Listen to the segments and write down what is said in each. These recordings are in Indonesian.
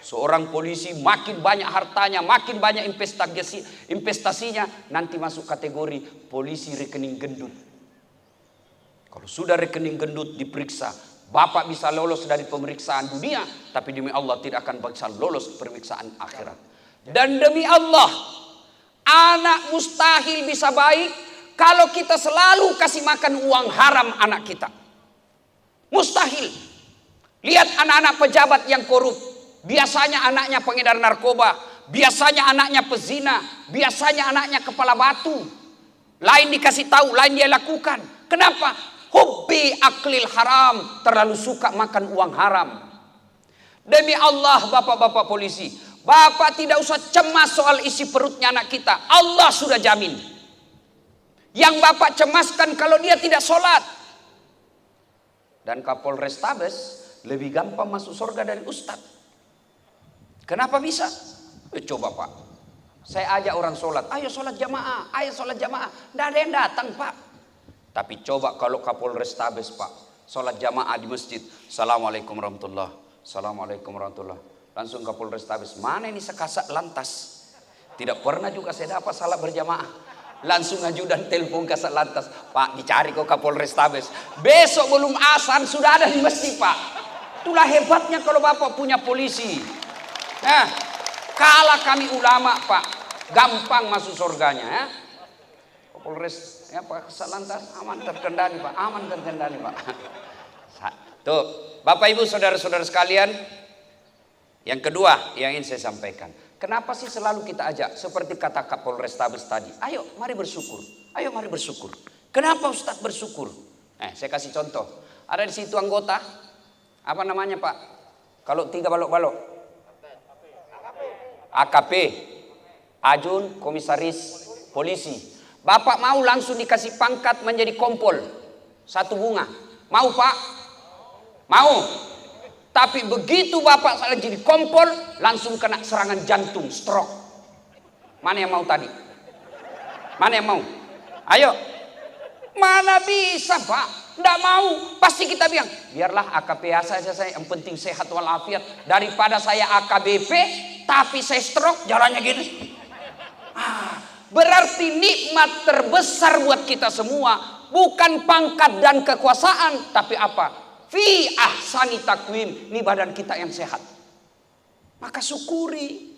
Seorang polisi makin banyak hartanya, makin banyak investasinya, nanti masuk kategori polisi rekening gendut. Kalau sudah rekening gendut diperiksa, bapak bisa lolos dari pemeriksaan dunia, tapi demi Allah tidak akan bisa lolos pemeriksaan akhirat. Dan demi Allah, anak mustahil bisa baik kalau kita selalu kasih makan uang haram anak kita. Mustahil. Lihat anak-anak pejabat yang korup. Biasanya anaknya pengedar narkoba, biasanya anaknya pezina, biasanya anaknya kepala batu. Lain dikasih tahu, lain dia lakukan. Kenapa? Hubbi aklil haram, terlalu suka makan uang haram. Demi Allah bapak-bapak polisi, bapak tidak usah cemas soal isi perutnya anak kita. Allah sudah jamin. Yang bapak cemaskan kalau dia tidak sholat. Dan Kapolres Tabes lebih gampang masuk surga dari ustadz. Kenapa bisa? Coba pak, saya ajak orang sholat, ayo sholat jamaah, ayo sholat jamaah. Tidak ada yang datang pak. Tapi coba kalau Kapolres Tabes pak, sholat jamaah di masjid. Assalamualaikum warahmatullah, assalamualaikum warahmatullah. Langsung Kapolres Tabes, mana ini sekasat lantas. Tidak pernah juga saya dapat salat berjamaah. Langsung ajudan telepon kasat lantas, pak dicari kok Kapolres Tabes. Besok belum azan sudah ada di masjid pak. Itulah hebatnya kalau bapak punya polisi. Nah, kalah kami ulama pak, gampang masuk surganya ya. Kapolres ya pak kasat lantas aman terkendali pak, aman terkendali pak. Tuh, bapak ibu saudara-saudara sekalian, yang kedua yang ingin saya sampaikan, kenapa sih selalu kita ajak seperti kata Kapolres Tabes tadi, ayo mari bersyukur, ayo mari bersyukur. Kenapa Ustadz bersyukur? Saya kasih contoh, ada di situ anggota, apa namanya pak? Kalau 3 balok-balok. AKP, Ajun Komisaris Polisi. Bapak mau langsung dikasih pangkat menjadi kompol, 1 bunga. Mau pak? Mau. Tapi begitu bapak salah jadi kompol, langsung kena serangan jantung, stroke. Mana yang mau tadi? Mana yang mau? Ayo. Mana bisa pak? Tidak mau. Pasti kita bilang, biarlah AKP saja saya, yang penting sehat walafiat. Daripada saya AKBP, tapi saya stroke, jalannya gini. Berarti nikmat terbesar buat kita semua bukan pangkat dan kekuasaan, tapi apa? Fi ahsani takwim, ini badan kita yang sehat. Maka syukuri.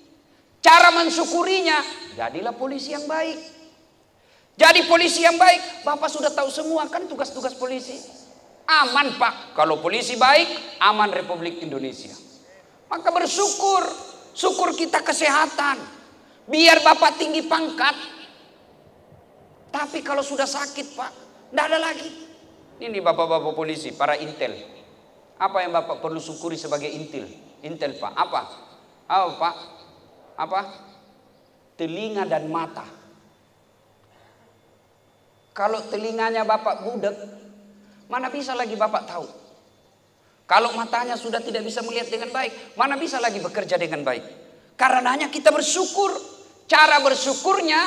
Cara mensyukurinya, jadilah polisi yang baik. Jadi polisi yang baik, bapak sudah tahu semua kan tugas-tugas polisi. Aman pak, kalau polisi baik, aman Republik Indonesia. Maka bersyukur. Syukur kita kesehatan. Biar bapak tinggi pangkat. Tapi kalau sudah sakit pak, tidak ada lagi. Ini bapak-bapak polisi, para intel. Apa yang bapak perlu syukuri sebagai intel? Intel pak, apa? Apa pak? Apa? Telinga dan mata. Kalau telinganya bapak budek, mana bisa lagi bapak tahu? Kalau matanya sudah tidak bisa melihat dengan baik, mana bisa lagi bekerja dengan baik? Karenanya kita bersyukur. Cara bersyukurnya,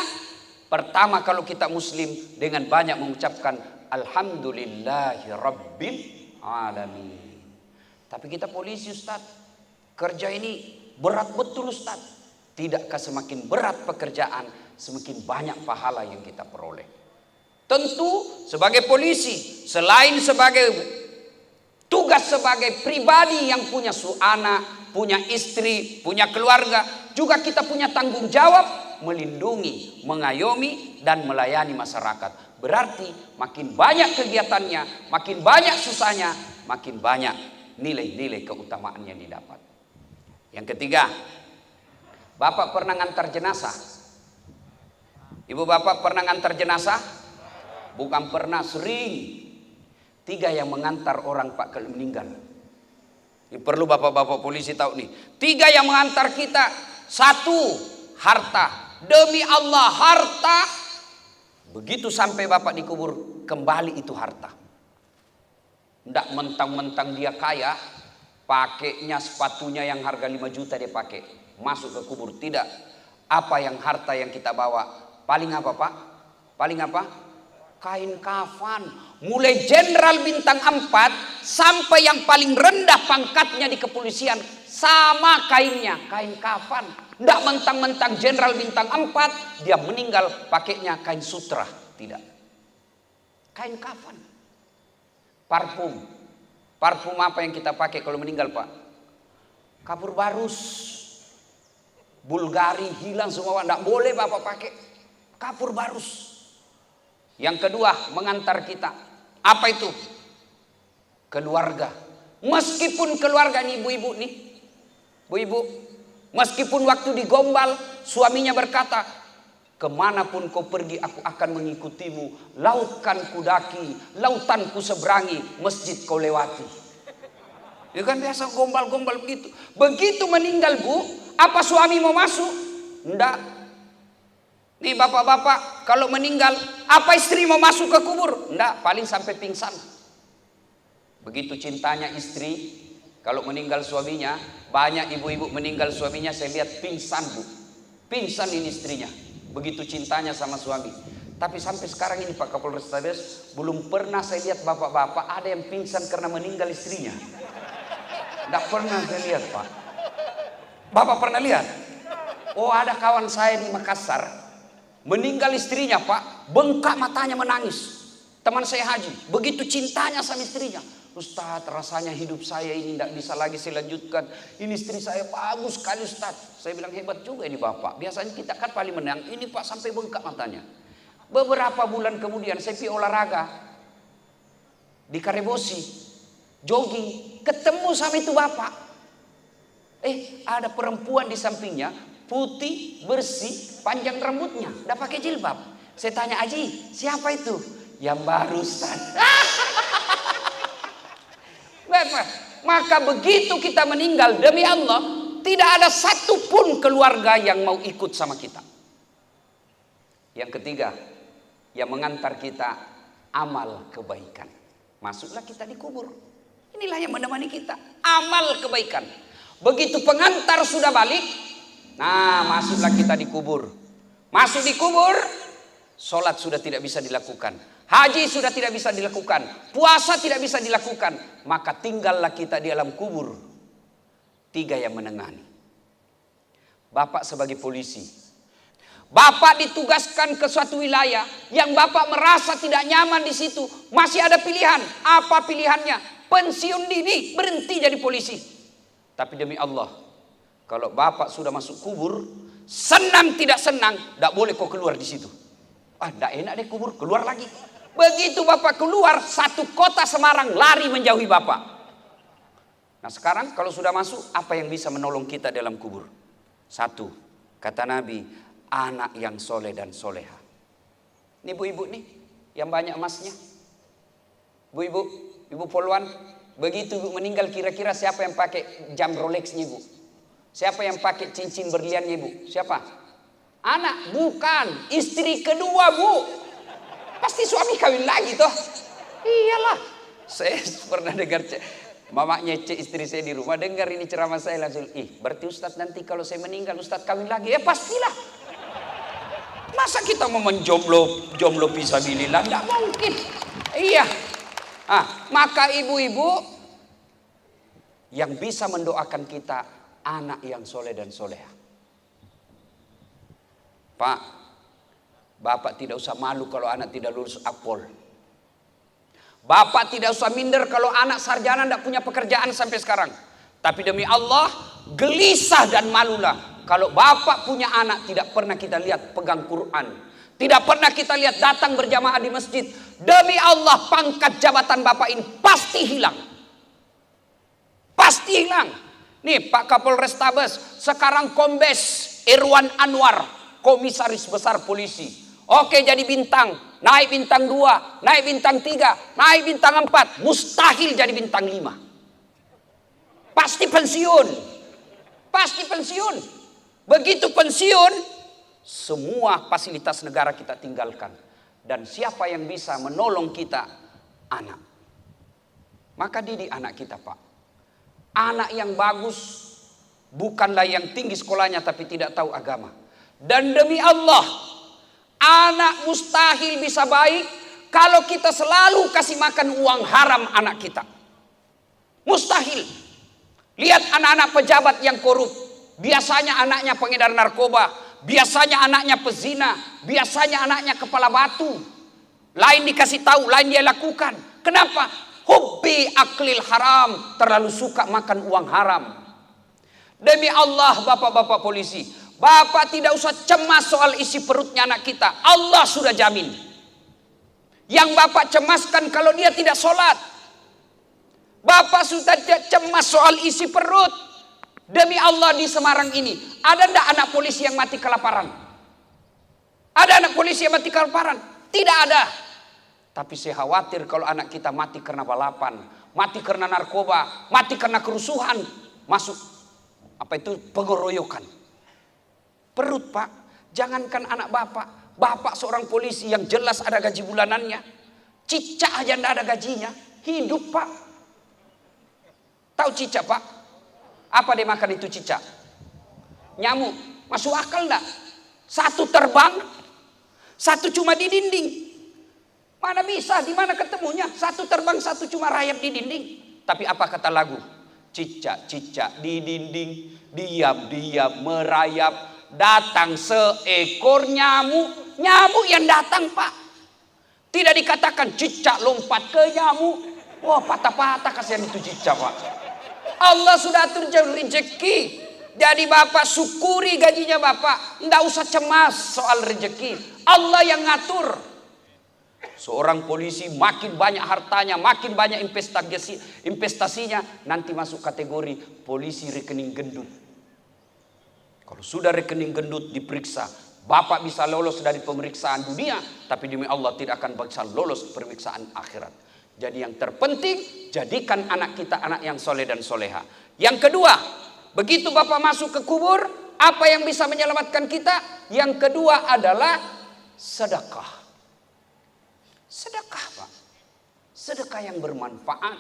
pertama kalau kita muslim dengan banyak mengucapkan Alhamdulillahi Rabbil Alamin. Tapi kita polisi Ustaz, kerja ini berat betul Ustaz. Tidakkah semakin berat pekerjaan, semakin banyak pahala yang kita peroleh? Tentu sebagai polisi, selain sebagai tugas sebagai pribadi yang punya anak, punya istri, punya keluarga, juga kita punya tanggung jawab melindungi, mengayomi, dan melayani masyarakat. Berarti makin banyak kegiatannya, makin banyak susahnya, makin banyak nilai-nilai keutamaan yang didapat. Yang ketiga, bapak pernah ngantar jenazah? Ibu bapak pernah ngantar jenazah? Bukan pernah, sering. 3 yang mengantar orang pak kalau meninggal. Ini perlu bapak-bapak polisi tahu nih. 3 yang mengantar kita. 1, harta. Demi Allah harta. Begitu sampai bapak dikubur, kembali itu harta. Tidak mentang-mentang dia kaya, pakainya sepatunya yang harga 5 juta dia pakai, masuk ke kubur. Tidak. Apa yang harta yang kita bawa? Paling apa pak? Paling apa? Kain kafan. Mulai jenderal bintang 4 sampai yang paling rendah pangkatnya di kepolisian, Sama kainnya, kain kafan. Tidak mentang-mentang jenderal bintang 4, dia meninggal pakainya kain sutra. Tidak. Kain kafan. Parfum. Parfum apa yang kita pakai kalau meninggal, Pak? Kapur barus. Bulgari hilang semua. Tidak boleh Bapak pakai kapur barus. Yang kedua, mengantar kita. Apa itu? Keluarga. Meskipun keluarga nih ibu-ibu nih. Bu-ibu, meskipun waktu digombal suaminya berkata, kemanapun kau pergi aku akan mengikutimu. Laut kan kudaki, lautan ku seberangi, masjid kau lewati. Ya kan biasa gombal-gombal begitu. Begitu meninggal Bu, apa suami mau masuk? Enggak. Nih bapak-bapak, kalau meninggal, apa istri mau masuk ke kubur? Enggak, paling sampai pingsan. Begitu cintanya istri, kalau meninggal suaminya, banyak ibu-ibu meninggal suaminya, saya lihat pingsan Bu. Pingsan ini istrinya. Begitu cintanya sama suami. Tapi sampai sekarang ini Pak Kapolres Tabes, belum pernah saya lihat bapak-bapak ada yang pingsan karena meninggal istrinya. Tidak pernah saya lihat Pak. Bapak pernah lihat? Oh, ada kawan saya di Makassar, meninggal istrinya Pak, bengkak matanya menangis. Teman saya haji, begitu cintanya sama istrinya. Ustaz, rasanya hidup saya ini tidak bisa lagi saya lanjutkan. Ini istri saya bagus sekali Ustaz. Saya bilang hebat juga ini Bapak. Biasanya kita kan paling menang. Ini Pak sampai bengkak matanya. Beberapa bulan kemudian saya pergi olahraga di Karebosi, jogging, ketemu sama itu Bapak. Ada perempuan di sampingnya, putih, bersih, panjang rambutnya, udah pakai jilbab. Saya tanya, Aji, siapa itu? Yang baru Ustaz. Maka begitu kita meninggal, demi Allah, tidak ada satupun keluarga yang mau ikut sama kita. Yang ketiga, yang mengantar kita amal kebaikan. Masuklah kita di kubur. Inilah yang menemani kita, amal kebaikan. Begitu pengantar sudah balik, nah masuklah kita di kubur. Masuk di kubur, sholat sudah tidak bisa dilakukan. Haji sudah tidak bisa dilakukan. Puasa tidak bisa dilakukan. Maka tinggallah kita di alam kubur. 3 yang menengani. Bapak sebagai polisi. Bapak ditugaskan ke suatu wilayah yang Bapak merasa tidak nyaman di situ. Masih ada pilihan. Apa pilihannya? Pensiun dini, berhenti jadi polisi. Tapi demi Allah, kalau Bapak sudah masuk kubur, senang tidak senang, tidak boleh kau keluar di situ. Tidak enak deh kubur, keluar lagi. Begitu Bapak keluar, satu kota Semarang lari menjauhi Bapak. Nah sekarang kalau sudah masuk, apa yang bisa menolong kita dalam kubur? 1, kata Nabi, anak yang soleh dan soleha. Ini ibu-ibu nih, yang banyak emasnya. Bu-ibu, ibu Polwan, begitu ibu meninggal kira-kira siapa yang pakai jam Rolexnya ibu? Siapa yang pakai cincin berliannya ibu? Siapa? Anak, bukan. Istri kedua Bu. Pasti suami kawin lagi toh. Iyalah. Saya pernah dengar mamanya istri saya di rumah dengar ini ceramah saya langsung, berarti Ustadz nanti kalau saya meninggal Ustadz kawin lagi. Ya pastilah. Masa kita mau menjomblo fisabilillah? Tidak mungkin. Iya. Maka ibu-ibu yang bisa mendoakan kita anak yang soleh dan soleha. Pak, Bapak tidak usah malu kalau anak tidak lulus akpol. Bapak tidak usah minder kalau anak sarjana tidak punya pekerjaan sampai sekarang. Tapi demi Allah, gelisah dan malulah kalau Bapak punya anak tidak pernah kita lihat pegang Quran. Tidak pernah kita lihat datang berjamaah di masjid. Demi Allah, pangkat jabatan Bapak ini pasti hilang. Pasti hilang. Nih Pak Kapolres Tabes, sekarang Kombes Irwan Anwar, komisaris besar polisi. Oke, jadi bintang, naik bintang 2, naik bintang 3, naik bintang 4, mustahil jadi bintang 5. Pasti pensiun. Pasti pensiun. Begitu pensiun, semua fasilitas negara kita tinggalkan. Dan siapa yang bisa menolong kita? Anak. Maka didik anak kita Pak. Anak yang bagus, bukanlah yang tinggi sekolahnya tapi tidak tahu agama. Dan demi Allah, anak mustahil bisa baik kalau kita selalu kasih makan uang haram anak kita. Mustahil. Lihat anak-anak pejabat yang korup. Biasanya anaknya pengedar narkoba. Biasanya anaknya pezina. Biasanya anaknya kepala batu. Lain dikasih tahu, lain dia lakukan. Kenapa? Hubbi aklil haram. Terlalu suka makan uang haram. Demi Allah bapak-bapak polisi, bapak tidak usah cemas soal isi perutnya anak kita. Allah sudah jamin. Yang bapak cemaskan kalau dia tidak sholat. Bapak sudah tidak cemas soal isi perut. Demi Allah di Semarang ini, ada enggak anak polisi yang mati kelaparan? Ada anak polisi yang mati kelaparan? Tidak ada. Tapi saya khawatir kalau anak kita mati karena balapan, mati karena narkoba, mati karena kerusuhan, masuk pengeroyokan. Perut pak, jangankan anak bapak, bapak seorang polisi yang jelas ada gaji bulanannya, cicak aja enggak ada gajinya, hidup pak. Tahu cicak pak? Apa dia makan itu cicak? Nyamuk. Masuk akal enggak? Satu terbang, satu cuma di dinding. Mana bisa? Di mana ketemunya? Satu terbang, satu cuma rayap di dinding. Tapi apa kata lagu? Cicak-cicak di dinding, diam-diam merayap, datang seekor nyamuk. Nyamuk yang datang pak. Tidak dikatakan cicak lompat ke nyamuk. Wah patah-patah kasihan itu cicak pak. Allah sudah atur rezeki. Jadi bapak syukuri gajinya bapak. Tidak usah cemas soal rezeki. Allah yang ngatur. Seorang polisi makin banyak hartanya, makin banyak investasinya, nanti masuk kategori polisi rekening gendut. Kalau sudah rekening gendut diperiksa, bapak bisa lolos dari pemeriksaan dunia, tapi demi Allah tidak akan bisa lolos pemeriksaan akhirat. Jadi yang terpenting, jadikan anak kita anak yang soleh dan soleha. Yang kedua, begitu bapak masuk ke kubur, apa yang bisa menyelamatkan kita? Yang kedua adalah sedekah. Sedekah pak. Sedekah yang bermanfaat.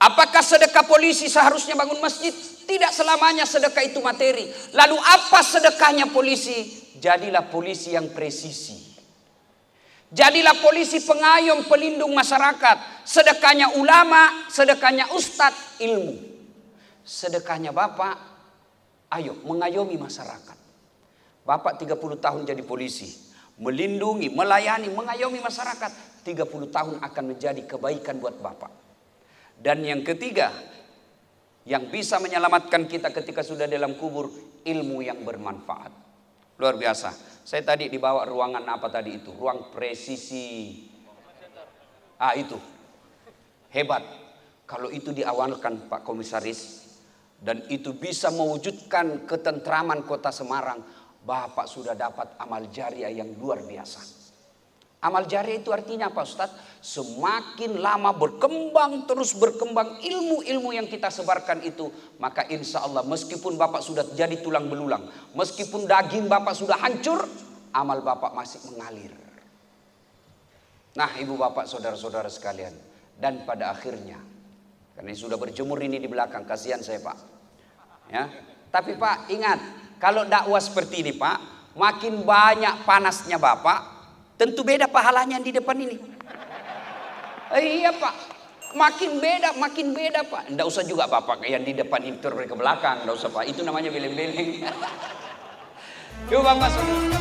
Apakah sedekah polisi seharusnya bangun masjid? Tidak selamanya sedekah itu materi. Lalu apa sedekahnya polisi? Jadilah polisi yang presisi. Jadilah polisi pengayom pelindung masyarakat. Sedekahnya ulama, sedekahnya ustadz, ilmu. Sedekahnya bapak, ayo mengayomi masyarakat. Bapak 30 tahun jadi polisi, melindungi, melayani, mengayomi masyarakat. 30 tahun akan menjadi kebaikan buat bapak. Dan yang ketiga, yang bisa menyelamatkan kita ketika sudah dalam kubur, ilmu yang bermanfaat. Luar biasa. Saya tadi dibawa ruangan apa tadi itu? Ruang presisi. Itu. Hebat. Kalau itu diawalkan Pak Komisaris, dan itu bisa mewujudkan ketentraman kota Semarang, Bapak sudah dapat amal jariah yang luar biasa. Amal jariah itu artinya apa Ustaz? Semakin lama berkembang, terus berkembang ilmu-ilmu yang kita sebarkan itu, maka insya Allah meskipun Bapak sudah jadi tulang belulang, meskipun daging Bapak sudah hancur, amal Bapak masih mengalir. Nah ibu bapak saudara-saudara sekalian, dan pada akhirnya, karena sudah berjemur ini di belakang, kasihan saya pak. Ya, tapi pak ingat, kalau dakwah seperti ini pak, makin banyak panasnya bapak, tentu beda pahalanya di depan ini. Iya pak, makin beda pak. Nggak usah juga bapak yang di depan itu ke belakang, nggak usah pak. Itu namanya beleng-beleng. Yuk bapak saudara.